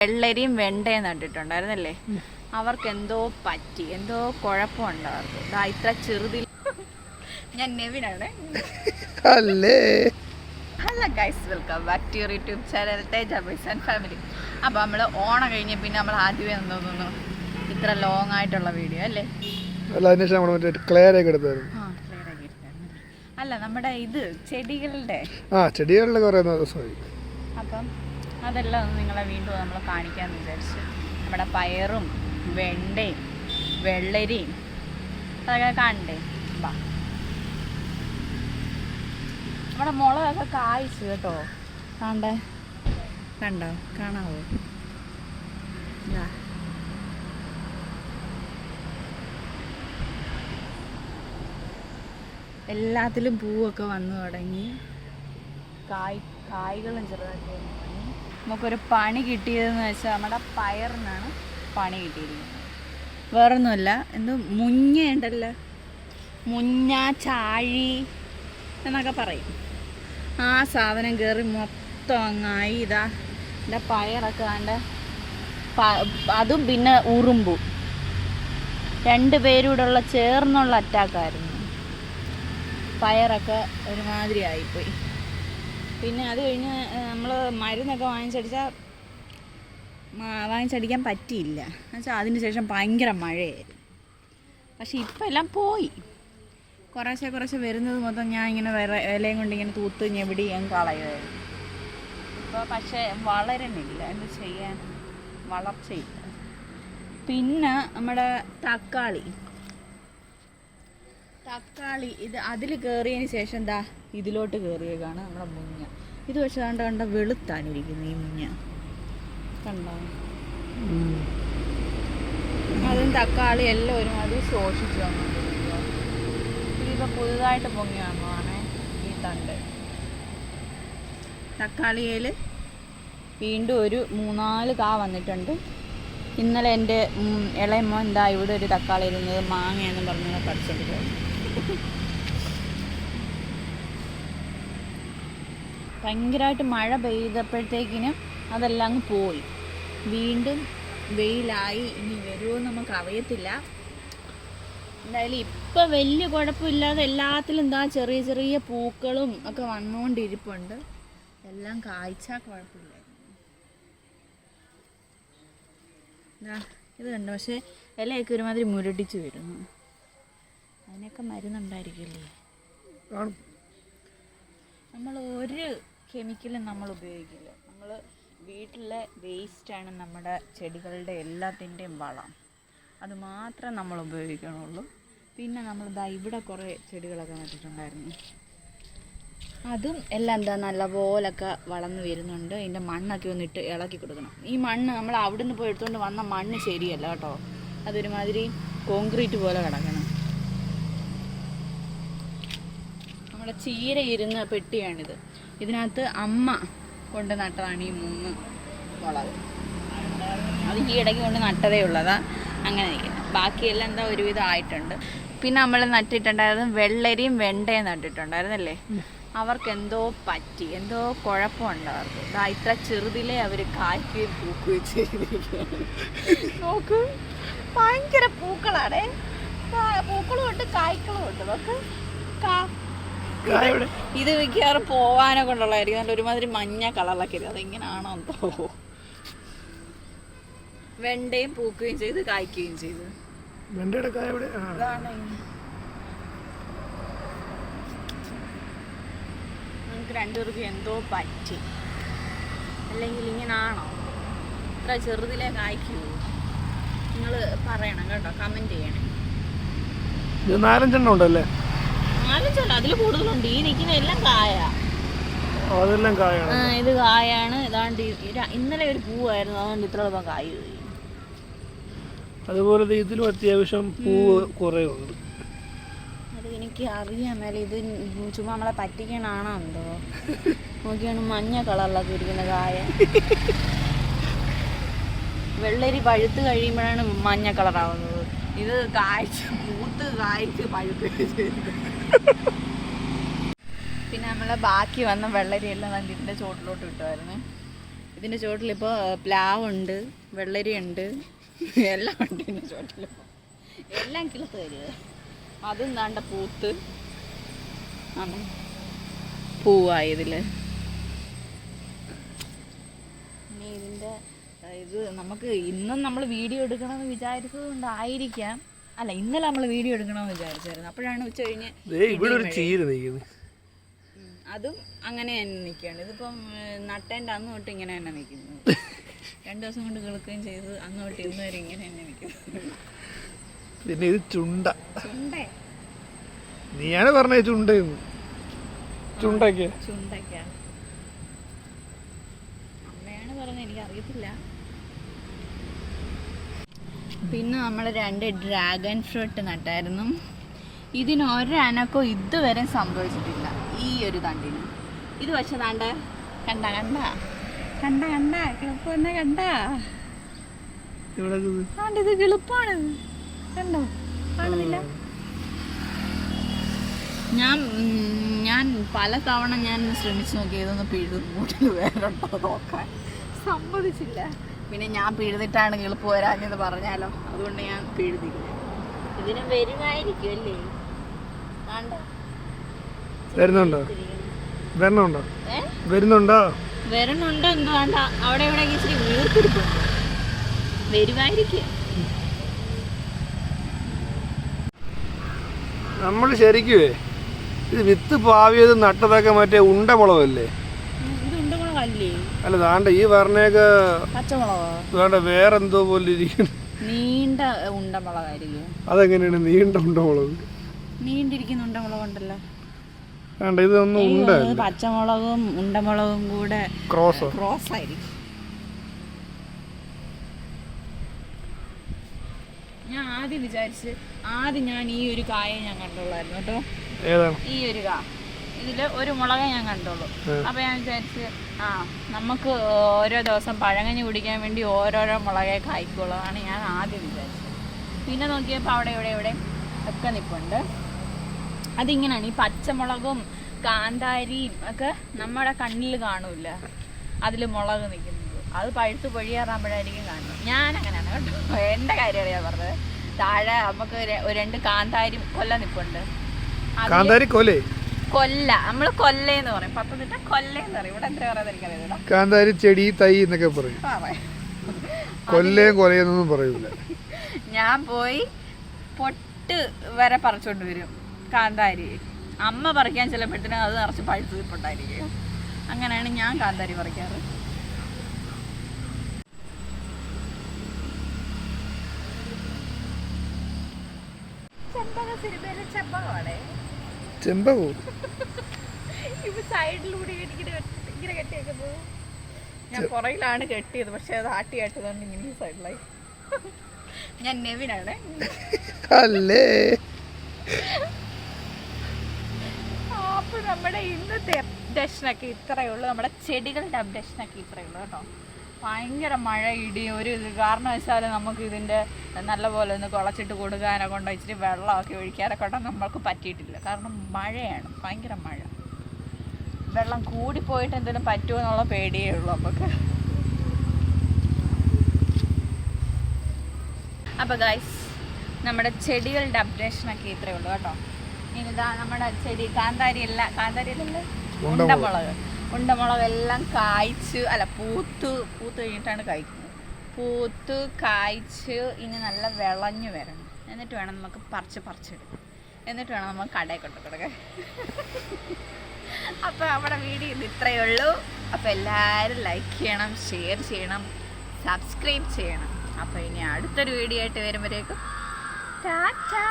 വെള്ളരിയും വെണ്ടയും നട്ടിട്ടുണ്ടായിരുന്നല്ലേ? അവർക്ക് എന്തോ പറ്റി, എന്തോ കുഴപ്പമുണ്ട് അവർക്ക്. ഇത്ര ചെറുതിൽ ഞാൻ നെവിനാണ്. Hello guys, welcome back to your YouTube channel Teja boys and family. അപ്പോൾ നമ്മൾ ഓണം കഴിഞ്ഞ് പിന്നെ നമ്മൾ ആദ്യമേ തോന്നുന്നു ഇത്ര ലോങ് ആയിട്ടുള്ള വീഡിയോ അല്ലേ? അല്ല, നമ്മുടെ ഇത് ചെടികളുടെ അപ്പം അതെല്ലാം ഒന്ന് നിങ്ങളെ വീണ്ടും നമ്മൾ കാണിക്കാമെന്ന് വിചാരിച്ചു. നമ്മുടെ പയറും വെണ്ടയും വെള്ളരിയും അതൊക്കെ കാണണ്ടേ? വാ, നമ്മുടെ മുളകൊക്കെ കായ്ച്ചു കേട്ടോ. കാണണ്ടേ? കണ്ടോ? കാണാവോ? എല്ലാത്തിലും പൂവൊക്കെ വന്നു തുടങ്ങി, കായ്കളും ചെറുതായിട്ട് വന്നു തുടങ്ങി. നമുക്കൊരു പണി കിട്ടിയതെന്ന് വെച്ചാൽ നമ്മുടെ പയറിനാണ് പണി കിട്ടിയിരിക്കുന്നത്. വേറൊന്നുമല്ല, എന്തോ മുഞ്ഞയുണ്ടല്ലോ, മുഞ്ഞ ചാഴി എന്നൊക്കെ പറയും. ആ സാധനം കയറി മൊത്തം അങ്ങായി. എൻ്റെ പയറൊക്കെ കണ്ട, അതും പിന്നെ ഉറുമ്പും രണ്ടുപേരൂടെയുള്ള ചേർന്നുള്ള അറ്റാക്കായിരുന്നു. പയറൊക്കെ ഒരുമാതിരി ആയിപ്പോയി. പിന്നെ അത് കഴിഞ്ഞ് നമ്മൾ മരുന്നൊക്കെ വാങ്ങിച്ചടിക്കാൻ പറ്റിയില്ല. എന്നുവെച്ചാൽ അതിന് ശേഷം ഭയങ്കര മഴയായിരുന്നു. പക്ഷെ ഇപ്പം എല്ലാം പോയി. കുറേശ്ശെ വരുന്നത് മൊത്തം ഞാൻ ഇങ്ങനെ ഇലയും കൊണ്ട് ഇങ്ങനെ തൂത്ത് ഞെവിടി ഞാൻ കളയുമായിരുന്നു. ഇപ്പോൾ പക്ഷേ വളരണില്ല, എന്ത് ചെയ്യാൻ, വളർച്ചയില്ല. പിന്നെ നമ്മുടെ തക്കാളി ഇത് അതിൽ കയറിയതിന് ശേഷം എന്താ ഇതിലോട്ട് കയറിയേക്കാണ് നമ്മുടെ മുഞ്ഞ. ഇത് പക്ഷെ കണ്ട വെളുത്താണിരിക്കുന്നത് ഈ മുഞ്ഞ, കണ്ടോ? അതും തക്കാളി എല്ലാം ഒരുമാതിരി ശോഷിച്ചു വന്നുകൊണ്ടിരിക്കുക. ഇതിപ്പോൾ പുതുതായിട്ട് പൊങ്ങി വന്നതാണ് ഈ തണ്ട്. തക്കാളിയിൽ വീണ്ടും ഒരു 3-4 കാ വന്നിട്ടുണ്ട്. ഇന്നലെ എൻ്റെ ഇളയമ്മ എന്താ ഇവിടെ ഒരു തക്കാളി ഇരുന്നത് മാങ്ങയെന്ന് പറഞ്ഞ് പഠിച്ചിട്ട് പോയി. ഭയങ്കരമായിട്ട് മഴ പെയ്തപ്പോഴത്തേക്കിനും അതെല്ലാം അങ്ങ് പോയി. വീണ്ടും വെയിലായി. ഇനി വരുമോ നമുക്ക് അറിയത്തില്ല. എന്തായാലും ഇപ്പം വലിയ കുഴപ്പമില്ലാതെ എല്ലാത്തിലും എന്താ ചെറിയ ചെറിയ പൂക്കളും ഒക്കെ വന്നുകൊണ്ടിരിപ്പുണ്ട്. എല്ലാം കായ്ച്ചാൽ കുഴപ്പമില്ലായിരുന്നു. ഇത് കണ്ടു, പക്ഷേ ഇലയൊക്കെ ഒരുമാതിരി മുരടിച്ച് വരുന്നു. അതിനൊക്കെ മരുന്നുണ്ടായിരിക്കില്ലേ? നമ്മൾ ഒരു കെമിക്കലും നമ്മൾ ഉപയോഗിക്കില്ല. നമ്മൾ വീട്ടിലെ വേസ്റ്റാണ് നമ്മുടെ ചെടികളുടെ എല്ലാത്തിൻ്റെയും വളം. അത് മാത്രമേ നമ്മൾ ഉപയോഗിക്കണുള്ളൂ. പിന്നെ നമ്മൾ ഇവിടെ കുറേ ചെടികളൊക്കെ നട്ടിട്ടുണ്ടായിരുന്നു. അതും എല്ലാം എന്താ നല്ലപോലൊക്കെ വളർന്നു വരുന്നുണ്ട്. അതിൻ്റെ മണ്ണൊക്കെ ഒന്നിട്ട് ഇളക്കി കൊടുക്കണം. ഈ മണ്ണ് നമ്മൾ അവിടെ നിന്ന് പോയി എടുത്തുകൊണ്ട് വന്ന മണ്ണ് ശരിയല്ല കേട്ടോ. അതൊരുമാതിരി കോൺക്രീറ്റ് പോലെ കിടക്കണം. നമ്മുടെ ചീര ഇരുന്ന പെട്ടിയാണിത്. ഇതിനകത്ത് അമ്മ കൊണ്ട് നട്ടതാണ് ഈ 3 മുളക്. അത് ഈ ഇടയ്ക്ക് കൊണ്ട് നട്ടതേ ഉള്ളതാ അങ്ങനെ നിൽക്കുന്നത്. ബാക്കിയെല്ലാം എന്താ ഒരുവിധം ആയിട്ടുണ്ട്. പിന്നെ നമ്മൾ നട്ടിട്ടുണ്ടായിരുന്നു വെള്ളരിയും വെണ്ടയും നട്ടിട്ടുണ്ടായിരുന്നല്ലേ? അവർക്ക് എന്തോ പറ്റി, എന്തോ കുഴപ്പമുണ്ട് അവർക്ക്. ഇത്ര ചെറുതിലേ അവർ കായ്ക്കുകയും പൂക്കുകയും ചെയ്തിരിക്കുകയാണ്. നോക്ക്, ഭയങ്കര പൂക്കളാണേ. പൂക്കളും ഉണ്ട് കായ്ക്കളും ഉണ്ട്. നോക്ക്, ഇത് മിക്കവാറും പോവാനെ കൊണ്ടുള്ളതായിരിക്കും. നല്ല ഒരുമാതിരി മഞ്ഞ കളറിലൊക്കെ ഇത്. അതെങ്ങനെയാണോ എന്തോ. വെണ്ടയും പൂക്കുകയും ചെയ്ത് കായ്ക്കുകയും ചെയ്തു. നമുക്ക് 2 പേർക്ക് എന്തോ പറ്റി. അല്ലെങ്കിൽ ഇങ്ങനാണോ? ഇത്ര ചെറുതിലേ കായ്ക്കൂ? നിങ്ങൾ പറയണം കേട്ടോ, കമന്റ് ചെയ്യണേ. 4-5 ഉണ്ടല്ലേ? 4-5 അതിൽ കൂടുതലുണ്ട്. ഈ നിൽക്കുന്ന എല്ലാം കായ. ഇത് കായാണ്. ഇതാണ്ട് ഇന്നലെ ഒരു പൂവായിരുന്നു, അതുകൊണ്ട് ഇത്ര എളുപ്പം കായ പോയി. അതുപോലെ ഇതിലും അത്യാവശ്യം പൂവ് കുറേ ഉണ്ട്. അത് എനിക്ക് അറിയാൻ മേലെ. ഇത് ചുമ്മാ നമ്മളെ പറ്റിക്കണാണോ എന്തോ. നോക്കിയാണ് മഞ്ഞ കളറിലൊക്കെ ഇരിക്കുന്ന കായ. വെള്ളരി പഴുത്ത് കഴിയുമ്പോഴാണ് മഞ്ഞ കളറാവുന്നത്. ഇത് പൂത്ത് കായ്ച്ച് പഴുക്കുകയും ചെയ്തു. പിന്നെ നമ്മൾ ബാക്കി വന്ന വെള്ളരിയെല്ലാം ഇതിൻ്റെ ചോട്ടിലോട്ട് ഇട്ടുമായിരുന്നു. ഇതിൻ്റെ ചോട്ടിലിപ്പോൾ പ്ലാവുണ്ട്, വെള്ളരിയുണ്ട്, എല്ലാം ഉണ്ട് ഇതിൻ്റെ ചോട്ടിലിപ്പോൾ. എല്ലാം കിളുത്ത് തരിക. അതും താണ്ട പൂത്ത് പൂവായതിൽ. ഇനി ഇതിൻ്റെ ഇത് നമുക്ക് ഇന്നും നമ്മൾ വീഡിയോ എടുക്കണമെന്ന് വിചാരിച്ചത് കൊണ്ടായിരിക്കാം. അല്ല, ഇന്നലെ നമ്മൾ വീഡിയോ എടുക്കണമെന്ന് വിചാരിച്ചായിരുന്നു. അപ്പോഴാണ് ഉച്ച കഴിഞ്ഞ് അതും അങ്ങനെ തന്നെ നിൽക്കുകയാണ്. ഇതിപ്പം നട്ടേൻ്റെ അന്ന് തൊട്ട് ഇങ്ങനെ തന്നെ നിൽക്കുന്നു. 2 ദിവസം കൊണ്ട് കിളുക്കുകയും ചെയ്ത് അന്ന് തൊട്ട് ഇന്ന് വരെ ഇങ്ങനെ തന്നെ നിൽക്കുന്നു. പിന്നെ ഇത് ചുണ്ടേ ചുണ്ടേ നീയാണ് പറഞ്ഞത് ചുണ്ടെന്ന്. ചുണ്ടയ്ക്ക അമ്മയാണ് പറഞ്ഞത്, എനിക്ക് അറിയത്തില്ല. പിന്നെ നമ്മൾ 2 ഡ്രാഗൺ ഫ്രൂട്ട് നട്ടായിരുന്നു. ഇതിന് ഒരനക്കോ ഇതുവരെ സംഭവിച്ചിട്ടില്ല ഈ ഒരു തണ്ടിന്. ഇത് പക്ഷെ താണ്ട കണ്ട കിളുപ്പ് തന്നെ ഇത് കിളുപ്പാണ്, കണ്ടോ? കാണുന്നില്ല? ഞാൻ പല തവണ ഞാൻ ശ്രമിച്ചു നോക്കി ഇതൊന്ന് പിഴുത് വേറുണ്ടോ നോക്കാൻ, സമ്മതിച്ചില്ല. പിന്നെ ഞാൻ പിഴുതിട്ടാണ് കിളുപ്പ് വരാഞ്ഞെന്ന് പറഞ്ഞാലോ, അതുകൊണ്ട് ഞാൻ പിഴുതില്ല. ഇതിന് വരുമായിരിക്കും അല്ലേ? വരണുണ്ടോ എന്തോ വേണ്ട, അവിടെ ഇവിടെ ഇച്ചിരി വീർത്തിരിപ്പുണ്ട്, വരുമായിരിക്കും. നമ്മൾ ശരിക്കുവേ ഇത് വിത്ത് പാവിയത് നട്ടതൊക്കെ മറ്റേ ഉണ്ടമുളകല്ലേ? അല്ല, താണ്ട ഈ പറഞ്ഞേക്ക് പച്ചമുളക് വേറെന്തോ പോലെ ഇരിക്കുന്നു. നീണ്ട ഉണ്ടമുളകായിരിക്കും. അതെങ്ങനെയാണ് നീണ്ട ഉണ്ടമുളക്? നീണ്ടിരിക്കുന്ന ഉണ്ടമുളക് ഉണ്ടല്ലോ. ഇതൊന്നും ഉണ്ട്, പച്ചമുളകും ഉണ്ടമുളകും കൂടെ ക്രോസ് ആയിരിക്കും. ഞാൻ ആദ്യം വിചാരിച്ച് ഞാൻ ഈ ഒരു കായ ഞാൻ കണ്ടുള്ളായിരുന്നു കേട്ടോ. ഈ ഒരു കാ ഇതില് ഒരു മുളകെ ഞാൻ കണ്ടുള്ളൂ. അപ്പൊ ഞാൻ വിചാരിച്ച് നമുക്ക് ഓരോ ദിവസം പഴങ്കഞ്ഞി കുടിക്കാൻ വേണ്ടി ഓരോരോ മുളകെ കായ്ക്കുള്ളതാണ് ഞാൻ ആദ്യം വിചാരിച്ചത്. പിന്നെ നോക്കിയപ്പോൾ അവിടെ ഇവിടെ ഒക്കെ നിൽപ്പുണ്ട്. അതിങ്ങനെയാണ്, ഈ പച്ചമുളകും കാന്താരിയും ഒക്കെ നമ്മുടെ കണ്ണിൽ കാണൂല, അതിൽ മുളക് നിൽക്കുന്നത്. അത് പഴുത്ത് പൊഴിയാറാകുമ്പോഴായിരിക്കും കാണുന്നത്. ഞാൻ അങ്ങനെയാണ് കേട്ടോ, എൻ്റെ കാര്യമാണ് ഞാൻ പറഞ്ഞത്. താഴെ നമുക്ക് 2 കാന്താരി കൊല്ല നിൽപ്പുണ്ട്. കൊല്ല, നമ്മൾ കൊല്ലേന്ന് പറയും, പത്തനംതിട്ട കൊല്ലേന്ന് പറയും. ഇവിടെ എന്താ പറയുന്നത് എനിക്കറിയില്ല. കാന്താരി ചെടി തൈ എന്നൊക്കെ പറയും, കൊല്ലയും കൊലയൊന്നും പറയൂല. ഞാൻ പോയി പൊട്ട് വരെ പറിച്ചോണ്ട് വരും കാന്താരി. അമ്മ പറിക്കാൻ ചെല്ലുമ്പോഴത്തേനും അത് നിറച്ച് പഴുത്ത് നിൽപ്പുണ്ടായിരിക്കും. അങ്ങനെയാണ് ഞാൻ കാന്താരി പറിക്കാറ്. ചെമ്പകോ ഇപ്പൊ സൈഡിലൂടെ ഇങ്ങനെ കെട്ടിയേക്കുന്നത്. ഞാൻ പുറയിലാണ് കെട്ടിയത്, പക്ഷെ അത് ആട്ടിയായിട്ടതുകൊണ്ട് ഇങ്ങനെ സൈഡിലായി. ഞാൻ നെവിനാണ്. അല്ലേ? അപ്പൊ നമ്മുടെ ഇന്നത്തെ അപ്ഡേഷനൊക്കെ ഇത്രയേ ഉള്ളൂ. നമ്മുടെ ചെടികളുടെ അപ്ഡേഷനൊക്കെ ഇത്രയേ ഉള്ളൂ കേട്ടോ. ഭയങ്കര മഴ ഇടി, ഒരു കാരണവശാലും നമുക്ക് ഇതിൻ്റെ നല്ലപോലെ ഒന്ന് കുളച്ചിട്ട് കൊടുക്കാനോ കൊണ്ടോ ഇച്ചിരി വെള്ളമൊക്കെ ഒഴിക്കാനൊക്കെ കൊണ്ടോ നമ്മൾക്ക് പറ്റിയിട്ടില്ല. കാരണം മഴയാണ്, ഭയങ്കര മഴ. വെള്ളം കൂടിപ്പോയിട്ട് എന്തെങ്കിലും പറ്റുമോ എന്നുള്ള പേടിയേ ഉള്ളൂ നമുക്ക്. അപ്പോൾ ഗൈസ്, നമ്മുടെ ചെടികളുടെ അപ്ഡേഷനൊക്കെ ഇത്രയേ ഉള്ളൂ കേട്ടോ. ഇനിതാ നമ്മുടെ ചെടി കാന്താരിയല്ലല്ലോ, ഉണ്ടമുളകെല്ലാം കായ്ച്ച്, അല്ല പൂത്ത് കഴിഞ്ഞിട്ടാണ് കായ്ക്കുന്നത്. പൂത്ത് കായ്ച്ച് ഇനി നല്ല വിളഞ്ഞു വരണം. എന്നിട്ട് വേണം നമുക്ക് പറിച്ചെടുക്കാം. എന്നിട്ട് വേണം നമുക്ക് കടയിൽ കൊണ്ടുകൊടുക്കാൻ. അപ്പോൾ നമ്മുടെ വീഡിയോ ഇത് ഇത്രയേ ഉള്ളൂ. അപ്പോൾ എല്ലാവരും ലൈക്ക് ചെയ്യണം, ഷെയർ ചെയ്യണം, സബ്സ്ക്രൈബ് ചെയ്യണം. അപ്പോൾ ഇനി അടുത്തൊരു വീഡിയോ ആയിട്ട് വരുമ്പോഴേക്കും ടാറ്റാ.